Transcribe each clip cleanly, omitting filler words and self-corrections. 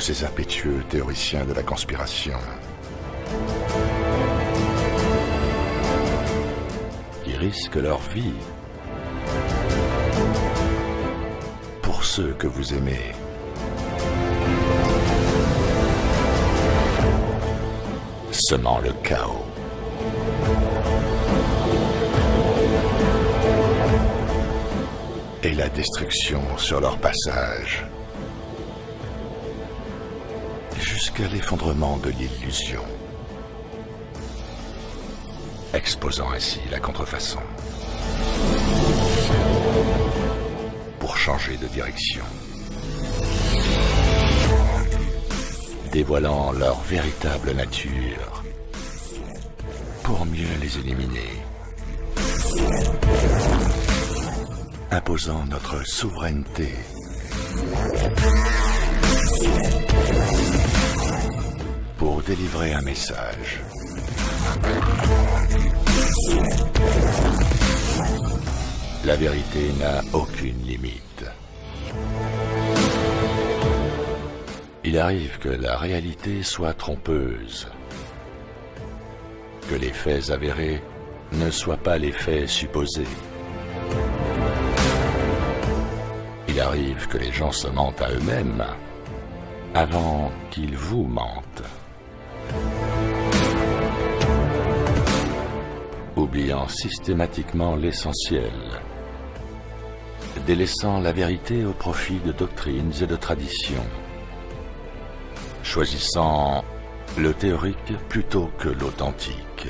ces impétueux théoriciens de la conspiration qui risquent leur vie pour ceux que vous aimez. Semant le chaos. Et la destruction sur leur passage, jusqu'à l'effondrement de l'illusion, exposant ainsi la contrefaçon pour changer de direction, dévoilant leur véritable nature pour mieux les éliminer, imposant notre souveraineté pour délivrer un message. La vérité n'a aucune limite. Il arrive que la réalité soit trompeuse, que les faits avérés ne soient pas les faits supposés. Il arrive que les gens se mentent à eux-mêmes avant qu'ils vous mentent, oubliant systématiquement l'essentiel, délaissant la vérité au profit de doctrines et de traditions, choisissant le théorique plutôt que l'authentique.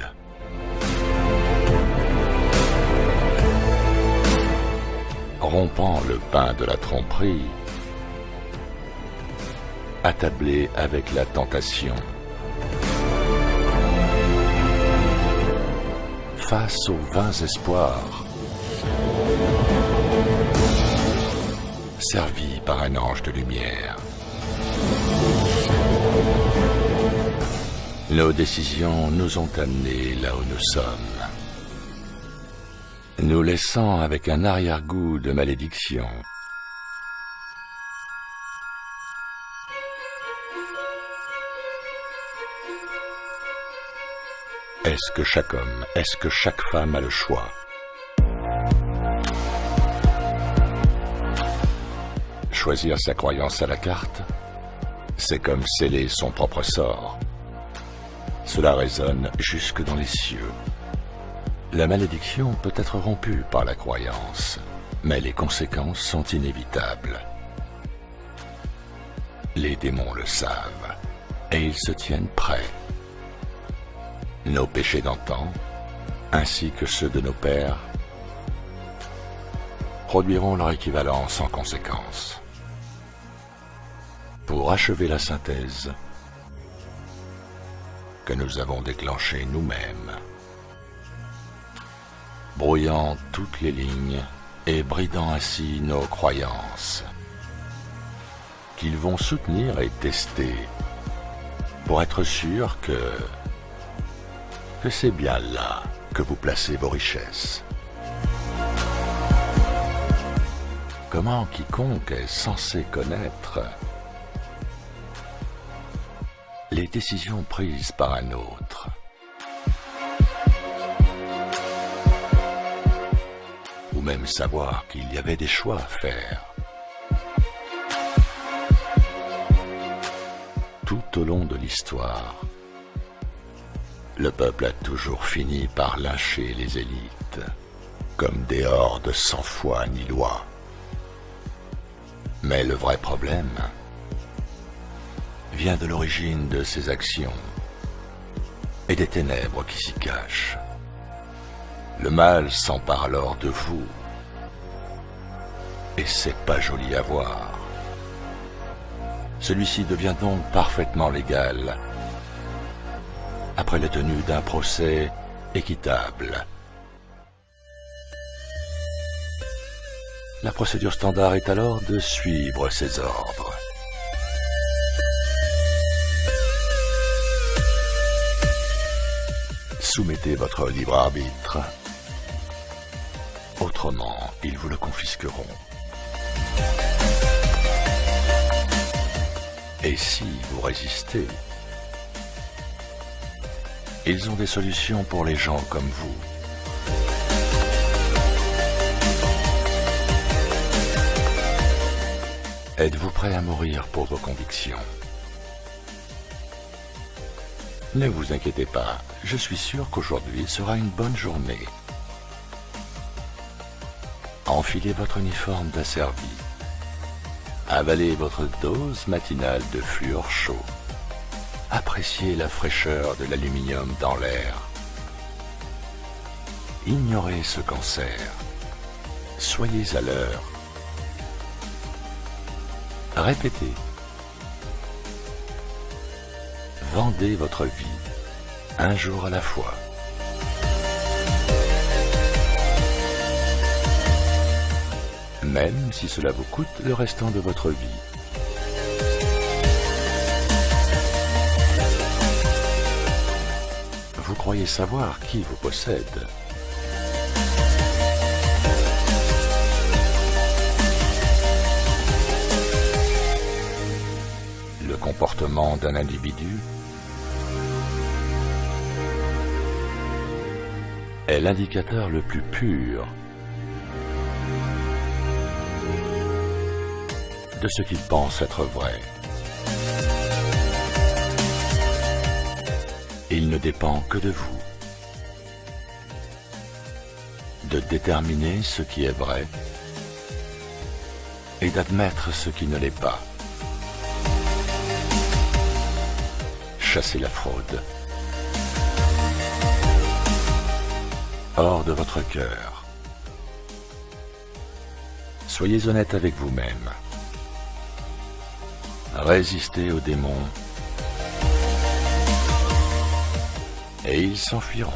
Rompant le pain de la tromperie, attablé avec la tentation. Face aux vains espoirs, servi par un ange de lumière. Nos décisions nous ont amenés là où nous sommes, nous laissant avec un arrière-goût de malédiction. Est-ce que chaque homme, est-ce que chaque femme a le choix? Choisir sa croyance à la carte, c'est comme sceller son propre sort. Cela résonne jusque dans les cieux. La malédiction peut être rompue par la croyance, mais les conséquences sont inévitables. Les démons le savent, et ils se tiennent prêts. Nos péchés d'antan, ainsi que ceux de nos pères, produiront leur équivalent sans conséquence. Pour achever la synthèse que nous avons déclenchée nous-mêmes, brouillant toutes les lignes et bridant ainsi nos croyances, qu'ils vont soutenir et tester pour être sûrs que c'est bien là que vous placez vos richesses. Comment quiconque est censé connaître les décisions prises par un autre? Ou même savoir qu'il y avait des choix à faire. Tout au long de l'histoire, le peuple a toujours fini par lyncher les élites, comme des hordes sans foi ni loi. Mais le vrai problème vient de l'origine de ces actions et des ténèbres qui s'y cachent. Le mal s'empare alors de vous, et c'est pas joli à voir. Celui-ci devient donc parfaitement légal après la tenue d'un procès équitable. La procédure standard est alors de suivre ces ordres. Soumettez votre libre arbitre. Autrement, ils vous le confisqueront. Et si vous résistez, ils ont des solutions pour les gens comme vous. Êtes-vous prêt à mourir pour vos convictions? Ne vous inquiétez pas, je suis sûr qu'aujourd'hui sera une bonne journée. Enfilez votre uniforme d'asservi. Avalez votre dose matinale de fluor chaud. Appréciez la fraîcheur de l'aluminium dans l'air. Ignorez ce cancer. Soyez à l'heure. Répétez. Vendez votre vie, un jour à la fois. Même si cela vous coûte le restant de votre vie. Vous croyez savoir qui vous possède. Le comportement d'un individu est l'indicateur le plus pur de ce qu'il pense être vrai. Il ne dépend que de vous, de déterminer ce qui est vrai et d'admettre ce qui ne l'est pas. Chassez la fraude hors de votre cœur. Soyez honnête avec vous-même. Résistez aux démons et ils s'enfuiront.